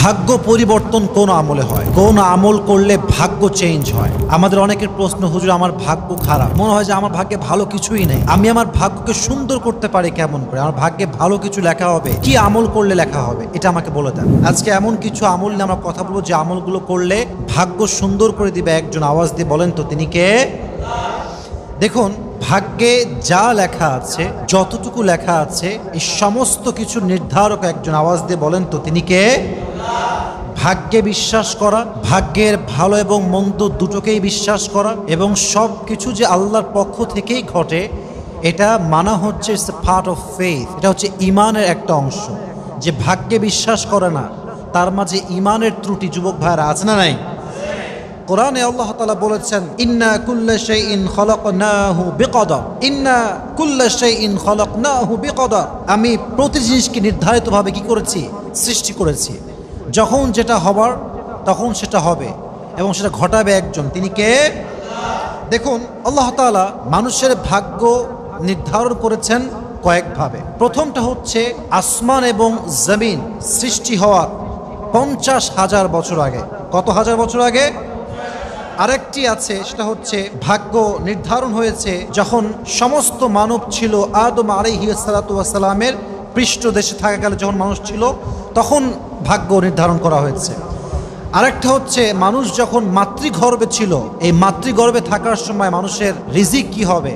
ভাগ্য পরিবর্তন কোন আমলে হয়, কোন আমল করলে ভাগ্য চেঞ্জ হয়? আমাদের অনেকের প্রশ্ন, হুজুর আমার ভাগ্য খারাপ, মনে হয় যে আমার ভাগ্যে ভালো কিছুই নেই, আমি আমার ভাগ্যকে সুন্দর করতে পারি কেমন করে? আমার ভাগ্যে ভালো কিছু লেখা হবে, কি আমল করলে লেখা হবে, এটা আমাকে বলে দেন। আজকে এমন কিছু আমল নিয়ে আমরা কথা বলবো যে আমলগুলো করলে ভাগ্য সুন্দর করে দিবে একজন। আওয়াজ দিয়ে বলেন তো তিনি কে? দেখুন, ভাগ্যে যা লেখা আছে, যতটুকু লেখা আছে, এই সমস্ত কিছু নির্ধারক একজন। আওয়াজ দিয়ে বলেন তো তিনি কে? ভাগ্যে বিশ্বাস করা, ভাগ্যের ভালো এবং মন্দ দুটোকেই বিশ্বাস করা, এবং সব কিছু যে আল্লাহর পক্ষ থেকেই ঘটে এটা মানা হচ্ছে it's a part of faith. এটা হচ্ছে ইমানের একটা অংশ। যে ভাগ্যে বিশ্বাস করে না তার মাঝে ইমানের ত্রুটি যুবক ভাইরা আছে না নাই? কোরআনে আল্লাহ তাআলা বলেছেন, ইন্না কুল্লা শাইইন খলাকনাহু বিকদর, ইন্না কুল্লা শাইইন খলাকনাহু বিকদর। আমি প্রতি জিনিসকে নির্ধারিতভাবে কি করেছি? সৃষ্টি করেছি। যখন যেটা হবার তখন সেটা হবে, এবং সেটা ঘটাবে একজন। তিনি কে? দেখুন, আল্লাহ তাআলা মানুষের ভাগ্য নির্ধারণ করেছেন কয়েকভাবে। প্রথমটা হচ্ছে আসমান এবং জমিন সৃষ্টি হওয়ার 50,000 বছর আগে। কত হাজার বছর আগে? আরেকটি আছে, সেটা হচ্ছে ভাগ্য নির্ধারণ হয়েছে যখন সমস্ত মানব ছিল আদম আলাইহিস সালাতু ওয়াস সালামের পৃষ্ঠদেশে থাকাকালে, যখন মানুষ ছিল তখন ভাগ্য নির্ধারণ করা হয়েছে। আরেকটা হচ্ছে মানুষ যখন মাতৃগর্ভে ছিল, এই মাতৃগর্ভে থাকার সময় মানুষের রিজিক কি হবে,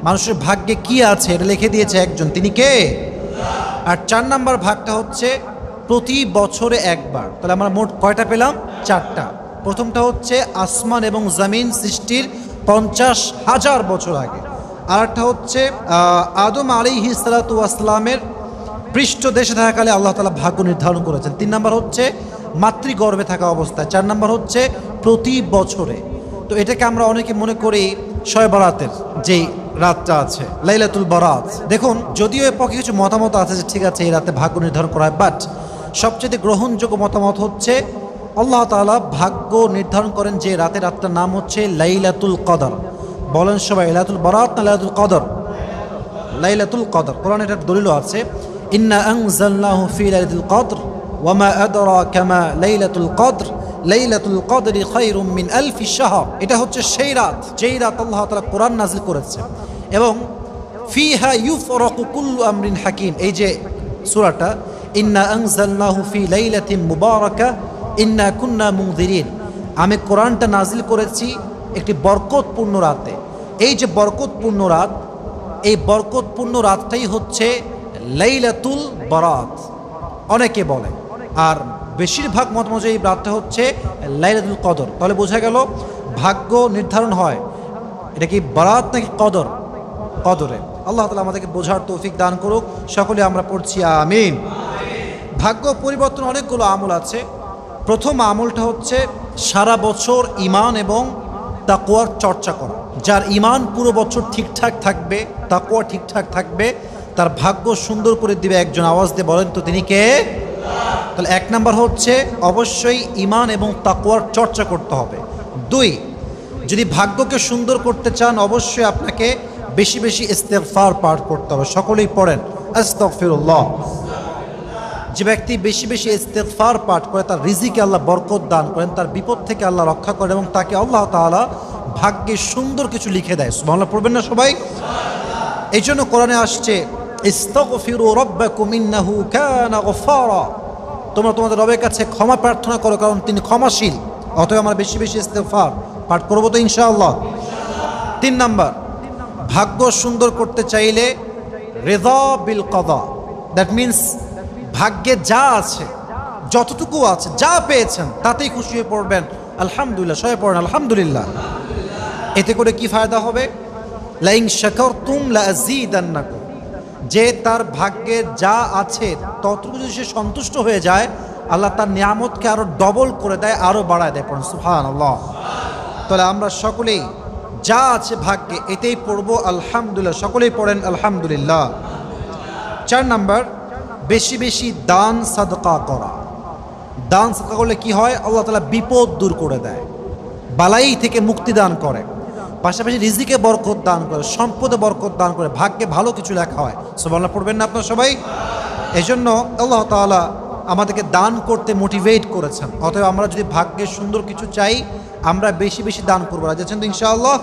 মানুষের ভাগ্যে কি আছে, এটা লিখে দিয়েছে একজন। তিনি কে? আর 4 নাম্বার ভাগটা হচ্ছে প্রতি বছরে একবার। তাহলে আমরা মোট কয়টা পেলাম? 4টা। প্রথমটা হচ্ছে আসমান এবং জমিন সৃষ্টির 50,000 বছর আগে। আর একটা হচ্ছে আদম আলাইহিস সালাতু ওয়াস সালামের পৃষ্ঠদেশে থাকাকালে আল্লাহ তাআলা ভাগ্য নির্ধারণ করেছেন। 3 নাম্বার হচ্ছে মাতৃগর্ভে থাকা অবস্থায়। 4 নাম্বার হচ্ছে প্রতি বছরে। তো এটাকে আমরা অনেকে মনে করি শবে বরাতের যেই রাতটা আছে, লাইলাতুল বরাত। দেখুন, যদিও এর পক্ষে কিছু মতামত আছে যে ঠিক আছে এই রাতে ভাগ্য নির্ধারণ করা হয়, বাট সবচেয়ে গ্রহণযোগ্য মতামত হচ্ছে আল্লাহ তাআলা ভাগ্য নির্ধারণ করেন যে রাতটার নাম হচ্ছে লাইলাতুল কদর। বলেন সবাই, লাইলাতুল বরাত না লাইলাতুল কদর? লাইলাতুল কদর। কোরআনে এটার দলিলও আছে, ইন্না আনজালনাহু ফি লাইলাতুল কদর ওয়া মা আদরাকা মা লাইলাতুল কদর লাইলাতুল কদরি খায়রুম মিন আলফি শাহর। এটা হচ্ছে সেই রাত যেই রাত আল্লাহ তাআলা কোরআন নাযিল করেছে, এবং ফিহা ইউফরাকু কুল্লু আমরিন হাকিম। এই যে সূরাটা, ইন্না আনজালনাহু ফি লাইলাতিন মুবারাকা ইন্না কুন্না মুনযিরিন, আমি কোরআনটা নাযিল করেছি একটি বরকতপূর্ণ রাতে। এই যে বরকতপূর্ণ রাত, এই বরকতপূর্ণ রাতটাই হচ্ছে লাইলাতুল বরাত অনেকে বলে, আর বেশিরভাগ মতামত এই রাতটা হচ্ছে লাইলাতুল কদর। তাহলে বোঝা গেল ভাগ্য নির্ধারণ হয় এটা কি বরাত নাকি কদর? কদরে। আল্লাহ তাআলা আমাদেরকে বোঝার তৌফিক দান করুক। সকলে আমরা পড়ছি আমিন। ভাগ্য পরিবর্তন অনেকগুলো আমল আছে। প্রথম আমলটা হচ্ছে সারা বছর ঈমান এবং তাকওয়ার চর্চা করা। যার ঈমান পুরো বছর ঠিকঠাক থাকবে, তাকওয়া ঠিকঠাক থাকবে, তার ভাগ্য সুন্দর করে দিবে একজন। আওয়াজ দিয়ে বলেন তো তিনি কে? তাহলে 1 নাম্বার হচ্ছে অবশ্যই ঈমান এবং তাকওয়ার চর্চা করতে হবে। 2, যদি ভাগ্যকে সুন্দর করতে চান অবশ্যই আপনাকে বেশি বেশি ইস্তেগফার পাঠ করতে হবে। সকলেই পড়েন আস্তাগফিরুল্লাহ। যে ব্যক্তি বেশি বেশি ইস্তেগফার পাঠ করে তার রিজিকে আল্লাহ বরকত দান করেন, তার বিপদ থেকে আল্লাহ রক্ষা করেন, এবং তাকে আল্লাহ তাআলা ভাগ্যে সুন্দর কিছু লিখে দেয়। সুবহানাল্লাহ পড়বেন না সবাই? এই জন্য কোরআনে আসছে, ইস্তাগফিরু রাব্বাকুম ইন্নাহু কানা গফফারা, তোমরা তোমাদের রবের কাছে ক্ষমা প্রার্থনা করো কারণ তিনি ক্ষমাশীল। অতএব আমরা বেশি বেশি ইস্তেগফার পাঠ করবো তো ইনশাআল্লাহ। 3 নাম্বার, ভাগ্য সুন্দর করতে চাইলে রিদা বিল কদা, দ্যাট মিনস ভাগ্যে যা আছে, যতটুকু আছে, যা পেয়েছেন তাতেই খুশি হয়ে পড়বেন আলহামদুলিল্লাহ। সবাই পড়েন আলহামদুলিল্লাহ। এতে করে কি ফায়দা হবে? লাইন শাকারতুম লাযীদান্নাকুম, যে তার ভাগ্যে যা আছে ততটুকু যদি সে সন্তুষ্ট হয়ে যায়, আল্লাহ তার নিয়ামতকে আরো ডবল করে দেয়, আরো বাড়ায় দেয়। পড়েন সুবহানাল্লাহ। তাহলে আমরা সকলেই যা আছে ভাগ্যে এতেই পড়বো আলহামদুলিল্লাহ। সকলেই পড়েন আলহামদুলিল্লাহ। 4 নাম্বার, বেশি বেশি দান সাদকা করা। দান সাদকা করলে কি হয়? আল্লাহ তাআলা বিপদ দূর করে দেয়, বালাই থেকে মুক্তি দান করে, পাশাপাশি রিজিকে বরকত দান করে, সম্পদে বরকত দান করে, ভাগ্যে ভালো কিছু লেখা হয়। সুবহানাল্লাহ পড়বেন না আপনারা সবাই? এই জন্য আল্লাহ তাআলা আমাদেরকে দান করতে মোটিভেট করেছেন। অতএব আমরা যদি ভাগ্যে সুন্দর কিছু চাই, আমরা বেশি বেশি দান করবো। রাজি আছেন তো ইনশাআল্লাহ?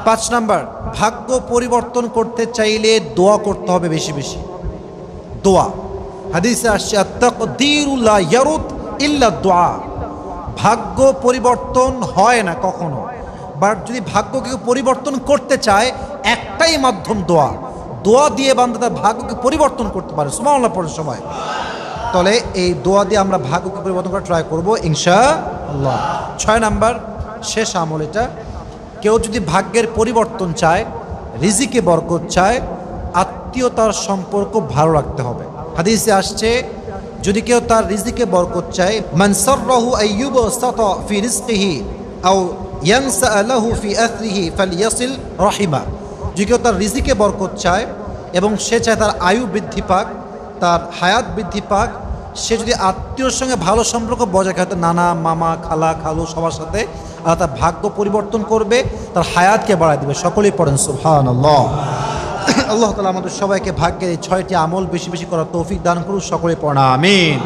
5 নাম্বার, ভাগ্য পরিবর্তন করতে চাইলে দোয়া করতে হবে বেশি বেশি। দোয়া, হাদিসে আসছে আত-তাকদীরু লা ইয়ারুদ ইল্লা দুআ। ভাগ্য পরিবর্তন হয় না কখনো, বাট যদি ভাগ্য কেউ পরিবর্তন করতে চায় একটাই মাধ্যম দোয়া। দোয়া দিয়ে বান্দা তার ভাগ্যকে পরিবর্তন করতে পারে। সুবহানাল্লাহ পড়ার সময়। তাহলে এই দোয়া দিয়ে আমরা ভাগ্যকে পরিবর্তন করার ট্রাই করবো ইনশাআল্লাহ। 6 নাম্বার, শেষ আমল এটা। কেউ যদি ভাগ্যের পরিবর্তন চায়, রিজিকে বরকত চায়, আত্মীয়তার সম্পর্ক ভালো রাখতে হবে। হাদিসে আসছে যদি কেউ তার রিজিকে বরকত চায়, মান সাররাহু আইয়ুবসাতা ফি রিজকিহি আও ইয়ানসা লাহু ফি আথরিহি ফালইয়াসিল রাহিমা। যদি কেউ তার রিজিকে বরকত চায় এবং সে চায় তার আয়ু বৃদ্ধি পাক, তার হায়াত বৃদ্ধি পাক, সে যদি আত্মীয়র সঙ্গে ভালো সম্পর্ক বজায় রাখে, নানা মামা খালা খালু সবার সাথে, আর তার ভাগ্য পরিবর্তন করবে, তার হায়াতকে বাড়ায় দেবে। সকলেই পড়েন সুবহানাল্লাহ। আল্লাহ তাআলা আমাদের সবাইকে ভাগ্যের এই 6টি আমল বেশি বেশি করার তৌফিক দান করুন। সকলেই পড়েন আমিন।